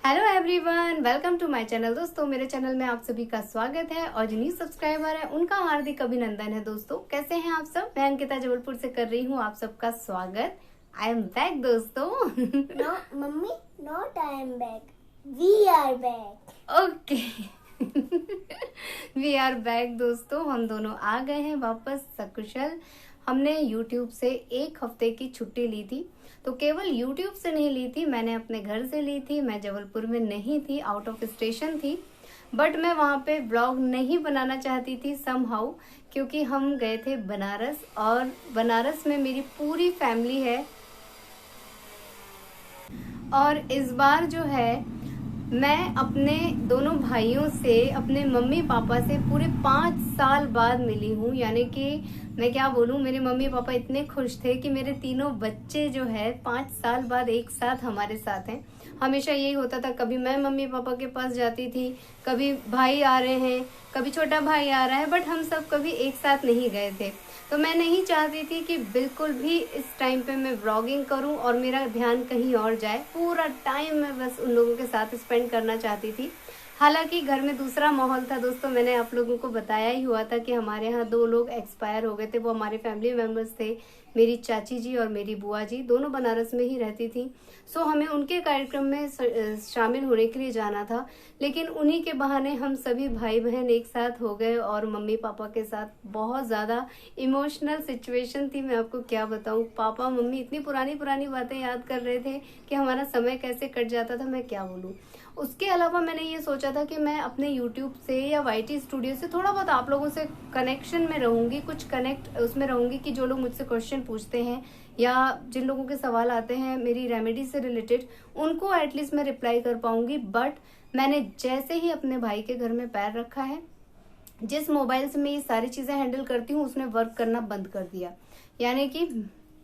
Hello everyone, welcome to my channel. दोस्तों, मेरे channel में आप सभी का स्वागत है और जो न्यू सब्सक्राइबर है उनका हार्दिक अभिनंदन है। दोस्तों, कैसे हैं आप सब? मैं अंकिता जबलपुर से कर रही हूँ आप सबका स्वागत। आई एम बैक दोस्तों। No, mummy, not I am back. We are back. Okay, we are back दोस्तों। हम दोनों आ गए हैं वापस सकुशल। हमने YouTube से एक हफ्ते की छुट्टी ली थी, तो केवल YouTube से नहीं ली थी, मैंने अपने घर से ली थी। मैं जबलपुर में नहीं थी, आउट ऑफ स्टेशन थी, बट मैं वहाँ पे ब्लॉग नहीं बनाना चाहती थी समहाउ, क्योंकि हम गए थे बनारस और बनारस में मेरी पूरी फैमिली है। और इस बार जो है मैं अपने दोनों भाइयों से, अपने मम्मी पापा से पूरे 5 साल बाद मिली हूँ। यानी कि मैं क्या बोलूँ, मेरे मम्मी पापा इतने खुश थे कि मेरे तीनों बच्चे जो है 5 साल बाद एक साथ हमारे साथ हैं। हमेशा यही होता था, कभी मैं मम्मी पापा के पास जाती थी, कभी भाई आ रहे हैं, कभी छोटा भाई आ रहा है, बट हम सब कभी एक साथ नहीं गए थे। तो मैं नहीं चाहती थी कि बिल्कुल भी इस टाइम पे मैं व्लॉगिंग करूं और मेरा ध्यान कहीं और जाए। पूरा टाइम मैं बस उन लोगों के साथ स्पेंड करना चाहती थी। हालांकि घर में दूसरा माहौल था दोस्तों। मैंने आप लोगों को बताया ही हुआ था कि हमारे यहाँ 2 लोग एक्सपायर हो गए थे। वो हमारे फैमिली मेम्बर्स थे, मेरी चाची जी और मेरी बुआ जी, दोनों बनारस में ही रहती थी। सो हमें उनके कार्यक्रम में शामिल होने के लिए जाना था, लेकिन उन्हीं के बहाने हम सभी भाई बहन एक साथ हो गए और मम्मी पापा के साथ बहुत ज़्यादा इमोशनल सिचुएशन थी। मैं आपको क्या बताऊँ, पापा मम्मी इतनी पुरानी पुरानी बातें याद कर रहे थे कि हमारा समय कैसे कट जाता था, मैं क्या बोलूँ। उसके अलावा मैंने ये सोचा था कि मैं अपने YouTube से या YT स्टूडियो से थोड़ा बहुत आप लोगों से कनेक्शन में रहूंगी, कुछ कनेक्ट उसमें रहूंगी कि जो लोग मुझसे क्वेश्चन पूछते हैं या जिन लोगों के सवाल आते हैं मेरी रेमेडी से रिलेटेड, उनको एटलीस्ट मैं रिप्लाई कर पाऊंगी। बट मैंने जैसे ही अपने भाई के घर में पैर रखा है, जिस मोबाइल से मैं ये सारी चीजें हैंडल करती हूँ उसने वर्क करना बंद कर दिया। यानी कि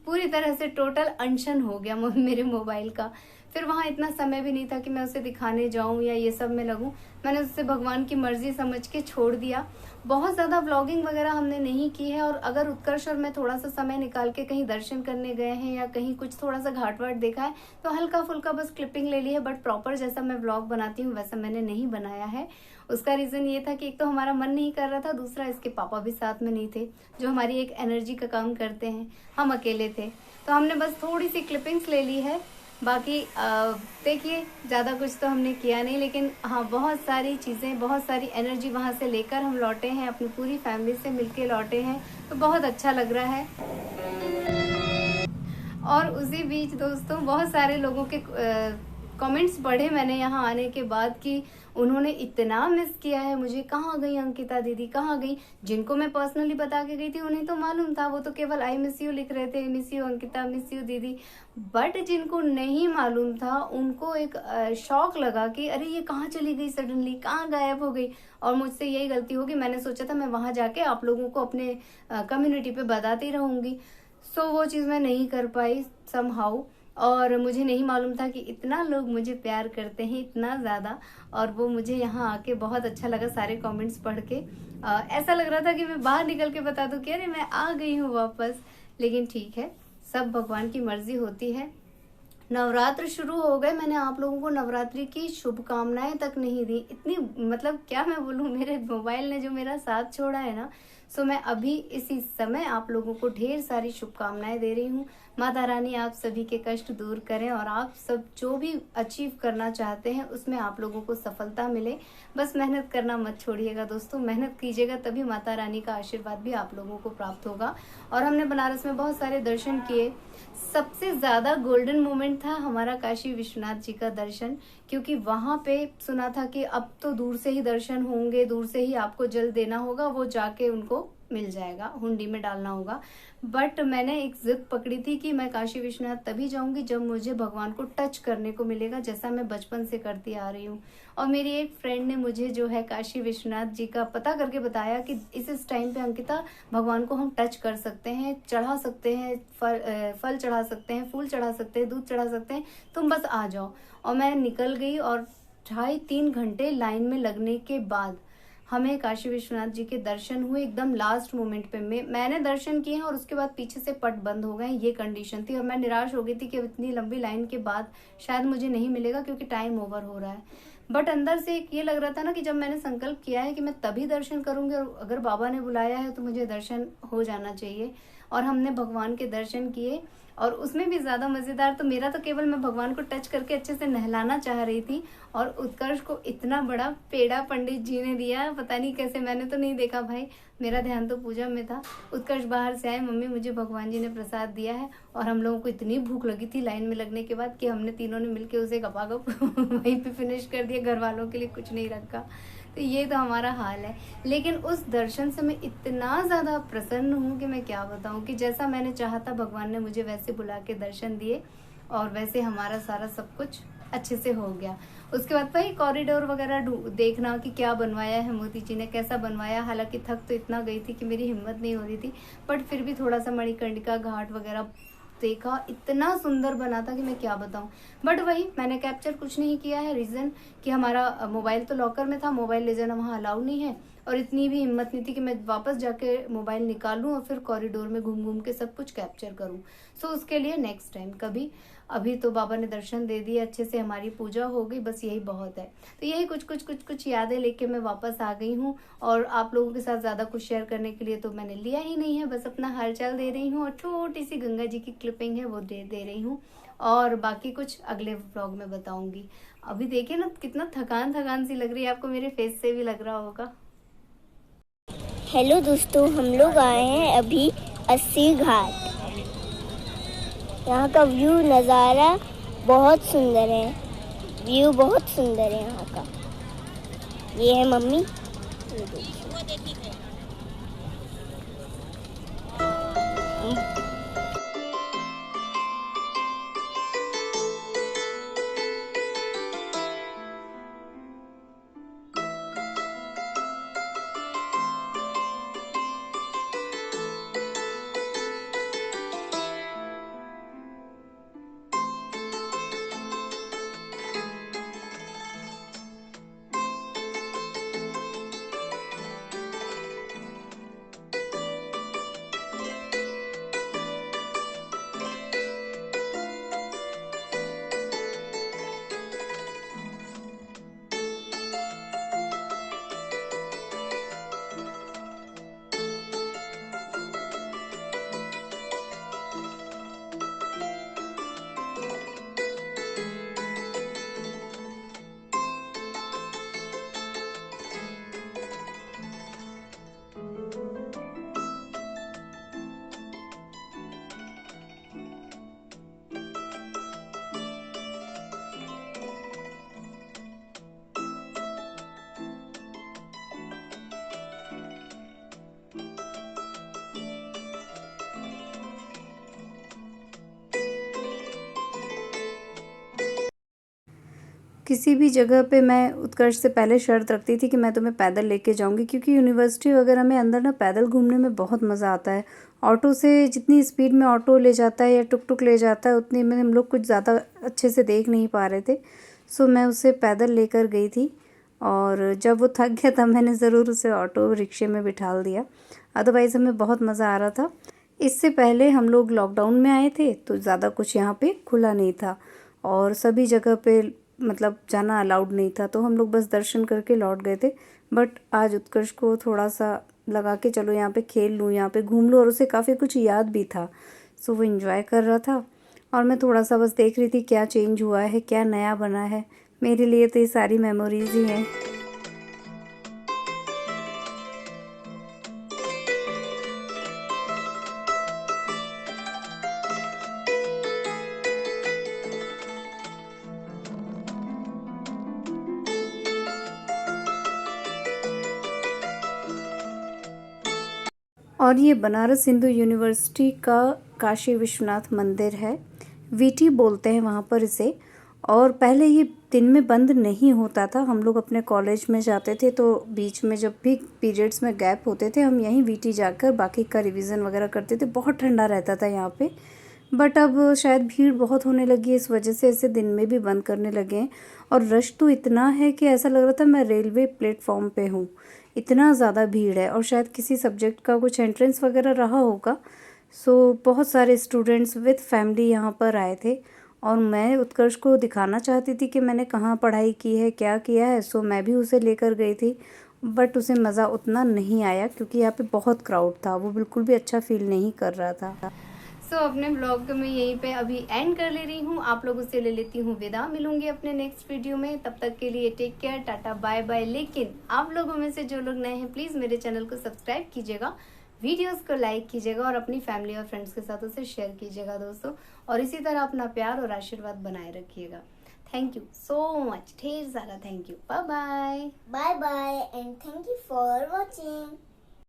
पूरी तरह से टोटल अनशन हो गया मेरे मोबाइल का। फिर वहां इतना समय भी नहीं था कि मैं उसे दिखाने जाऊं या ये सब में लगूं। मैंने उससे भगवान की मर्जी समझ के छोड़ दिया। बहुत ज्यादा व्लॉगिंग वगैरह हमने नहीं की है। और अगर उत्कर्ष और मैं थोड़ा सा समय निकाल के कहीं दर्शन करने गए हैं या कहीं कुछ थोड़ा सा घाट वाट देखा है तो हल्का फुल्का बस क्लिपिंग ले ली है, बट प्रॉपर जैसा मैं व्लॉग बनाती हूँ वैसा मैंने नहीं बनाया है। उसका रीजन ये था कि एक तो हमारा मन नहीं कर रहा था, दूसरा इसके पापा भी साथ में नहीं थे जो हमारी एक एनर्जी का काम करते हैं। हम अकेले थे, तो हमने बस थोड़ी सी क्लिपिंग्स ले ली है। बाकी देखिए, ज़्यादा कुछ तो हमने किया नहीं, लेकिन हाँ बहुत सारी चीज़ें, बहुत सारी एनर्जी वहाँ से लेकर हम लौटे हैं, अपनी पूरी फैमिली से मिलके लौटे हैं, तो बहुत अच्छा लग रहा है। और उसी बीच दोस्तों बहुत सारे लोगों के कमेंट्स पढ़े मैंने यहाँ आने के बाद कि उन्होंने इतना मिस किया है मुझे, कहाँ गई अंकिता दीदी, कहाँ गई। जिनको मैं पर्सनली बता के गई थी उन्हें तो मालूम था, वो तो केवल आई मिस यू लिख रहे थे, miss you Ankita, miss you दीदी। बट जिनको नहीं मालूम था उनको एक शौक लगा कि अरे ये कहाँ चली गई, सडनली कहाँ गायब हो गई। और मुझसे यही गलती होगी, मैंने सोचा था मैं वहां जाके आप लोगों को अपने कम्युनिटी पे बताती रहूंगी। सो वो चीज़ मैं नहीं कर पाई समहाउ। और मुझे नहीं मालूम था कि इतना लोग मुझे प्यार करते हैं, इतना ज़्यादा। और वो मुझे यहाँ आके बहुत अच्छा लगा, सारे कमेंट्स पढ़ के ऐसा लग रहा था कि मैं बाहर निकल के बता दूं कि अरे मैं आ गई हूँ वापस। लेकिन ठीक है, सब भगवान की मर्जी होती है। नवरात्र शुरू हो गए, मैंने आप लोगों को नवरात्रि की शुभकामनाएं तक नहीं दी। इतनी मतलब क्या मैं बोलूं, मेरे मोबाइल ने जो मेरा साथ छोड़ा है ना। सो मैं अभी इसी समय आप लोगों को ढेर सारी शुभकामनाएं दे रही हूँ। माता रानी आप सभी के कष्ट दूर करें और आप सब जो भी अचीव करना चाहते हैं उसमें आप लोगों को सफलता मिले। बस मेहनत करना मत छोड़िएगा दोस्तों, मेहनत कीजिएगा तभी माता रानी का आशीर्वाद भी आप लोगों को प्राप्त होगा। और हमने बनारस में बहुत सारे दर्शन किए। सबसे ज्यादा गोल्डन मोमेंट था हमारा काशी विश्वनाथ जी का दर्शन, क्योंकि वहां पे सुना था कि अब तो दूर से ही दर्शन होंगे, दूर से ही आपको जल देना होगा, वो जाके उनको मिल जाएगा, हुंडी में डालना होगा। बट मैंने एक जिद पकड़ी थी कि मैं काशी विश्वनाथ तभी जाऊंगी जब मुझे भगवान को टच करने को मिलेगा, जैसा मैं बचपन से करती आ रही हूँ। और मेरी एक फ्रेंड ने मुझे जो है काशी विश्वनाथ जी का पता करके बताया कि इस टाइम पे अंकिता भगवान को हम टच कर सकते हैं, चढ़ा सकते हैं, फल चढ़ा सकते हैं, फूल चढ़ा सकते हैं, दूध चढ़ा सकते हैं, तुम बस आ जाओ। और मैं निकल गई और 2.5-3 घंटे लाइन में लगने के बाद हमें काशी विश्वनाथ जी के दर्शन हुए एकदम लास्ट मोमेंट पे। मैंने दर्शन किए हैं और उसके बाद पीछे से पट बंद हो गए, ये कंडीशन थी। और मैं निराश हो गई थी कि इतनी लंबी लाइन के बाद शायद मुझे नहीं मिलेगा क्योंकि टाइम ओवर हो रहा है। बट अंदर से एक ये लग रहा था ना कि जब मैंने संकल्प किया है कि मैं तभी दर्शन करूंगी और अगर बाबा ने बुलाया है तो मुझे दर्शन हो जाना चाहिए। और हमने भगवान के दर्शन किए। और उसमें भी ज्यादा मजेदार तो मेरा तो केवल मैं भगवान को टच करके अच्छे से नहलाना चाह रही थी और उत्कर्ष को इतना बड़ा पेड़ा पंडित जी ने दिया, पता नहीं कैसे, मैंने तो नहीं देखा भाई, मेरा ध्यान तो पूजा में था। उत्कर्ष बाहर से आए, मम्मी मुझे भगवान जी ने प्रसाद दिया है। और हम लोगों को इतनी भूख लगी थी लाइन में लगने के बाद कि हमने तीनों ने मिलके उसे गपागप वहीं पे फिनिश कर दिया, घर वालों के लिए कुछ नहीं रखा। तो ये तो हमारा हाल है। लेकिन उस दर्शन से मैं इतना ज्यादा प्रसन्न हूँ कि मैं क्या बताऊँ, कि जैसा मैंने चाहा था भगवान ने मुझे वैसे बुला के दर्शन दिए और वैसे हमारा सारा सब कुछ अच्छे से हो गया। उसके बाद भाई कॉरिडोर वगैरह देखना कि क्या बनवाया है मोदी जी ने, कैसा बनवाया। हालांकि थक तो इतना गई थी कि मेरी हिम्मत नहीं हो रही थी, बट फिर भी थोड़ा सा मणिकर्णिका घाट वगैरह देखा, इतना सुंदर बना था कि मैं क्या बताऊं। बट वही मैंने कैप्चर कुछ नहीं किया है, रीजन कि हमारा मोबाइल तो लॉकर में था, मोबाइल ले जाना वहां अलाउ नहीं है। और इतनी भी हिम्मत नहीं थी कि मैं वापस जाके मोबाइल निकालूं और फिर कॉरिडोर में घूम घूम के सब कुछ कैप्चर करूं। सो उसके लिए नेक्स्ट टाइम कभी। अभी तो बाबा ने दर्शन दे दिए अच्छे से, हमारी पूजा हो गई, बस यही बहुत है। तो यही कुछ यादें लेके मैं वापस आ गई हूँ। और आप लोगों के साथ ज्यादा कुछ शेयर करने के लिए तो मैंने लिया ही नहीं है, बस अपना हालचाल दे रही हूँ और छोटी सी गंगा जी की क्लिपिंग है वो दे रही हूँ। और बाकी कुछ अगले व्लॉग में बताऊंगी। अभी देखिए ना कितना थकान थकान सी लग रही है, आपको मेरे फेस से भी लग रहा होगा। हेलो दोस्तों, हम लोग आए हैं अभी अस्सी घाट। यहाँ का व्यू नज़ारा बहुत सुंदर है, व्यू बहुत सुंदर है यहाँ का। ये है मम्मी, ये देखिए। किसी भी जगह पे मैं उत्कर्ष से पहले शर्त रखती थी कि मैं तुम्हें पैदल लेके जाऊंगी, क्योंकि यूनिवर्सिटी वगैरह में अंदर ना पैदल घूमने में बहुत मज़ा आता है। ऑटो से जितनी स्पीड में ऑटो ले जाता है या टुक टुक ले जाता है उतनी में हम लोग कुछ ज़्यादा अच्छे से देख नहीं पा रहे थे। सो मैं उसे पैदल लेकर गई थी और जब वो थक गया तब मैंने ज़रूर उसे ऑटो रिक्शे में बिठा दिया। अदरवाइज़ हमें बहुत मज़ा आ रहा था। इससे पहले हम लोग लॉकडाउन में आए थे तो ज़्यादा कुछ यहाँ पे खुला नहीं था और सभी जगह पे मतलब जाना अलाउड नहीं था, तो हम लोग बस दर्शन करके लौट गए थे। बट आज उत्कर्ष को थोड़ा सा लगा कि चलो यहाँ पे खेल लूँ, यहाँ पे घूम लूँ, और उसे काफ़ी कुछ याद भी था। सो वो एंजॉय कर रहा था और मैं थोड़ा सा बस देख रही थी क्या चेंज हुआ है, क्या नया बना है। मेरे लिए तो ये सारी मेमोरीज ही हैं। और ये बनारस हिंदू यूनिवर्सिटी का काशी विश्वनाथ मंदिर है, वीटी बोलते हैं वहाँ पर इसे। और पहले ये दिन में बंद नहीं होता था, हम लोग अपने कॉलेज में जाते थे तो बीच में जब भी पीरियड्स में गैप होते थे हम यहीं वीटी जाकर बाकी का रिवीजन वगैरह करते थे। बहुत ठंडा रहता था यहाँ पे, बट अब शायद भीड़ बहुत होने लगी है, इस वजह से इसे दिन में भी बंद करने लगे हैं। और रश तो इतना है कि ऐसा लग रहा था मैं रेलवे प्लेटफॉर्म पे हूँ, इतना ज़्यादा भीड़ है और शायद किसी सब्जेक्ट का कुछ एंट्रेंस वगैरह रहा होगा। सो बहुत सारे स्टूडेंट्स विद फैमिली यहाँ पर आए थे और मैं उत्कर्ष को दिखाना चाहती थी कि मैंने कहाँ पढ़ाई की है, क्या किया है। सो मैं भी उसे लेकर गई थी, बट उसे मज़ा उतना नहीं आया क्योंकि यहाँ पे बहुत क्राउड था। वो बिल्कुल भी अच्छा फील नहीं कर रहा था। सो अपने ब्लॉग को मैं यहीं पे अभी एंड कर ले रही हूँ। आप लोगों से ले लेती हूँ विदा। मिलूंगी अपने नेक्स्ट वीडियो में। तब तक के लिए take care, tata, bye bye. लेकिन आप लोगों में से जो लोग नए हैं प्लीज़ मेरे चैनल को सब्सक्राइब कीजिएगा, वीडियोस को लाइक कीजिएगा और अपनी फैमिली और फ्रेंड्स के साथ उसे शेयर कीजिएगा दोस्तों। और इसी तरह अपना प्यार और आशीर्वाद बनाए रखिएगा। थैंक यू सो मच, ढेर सारा thank you. Bye bye. Bye bye and thank you for watching.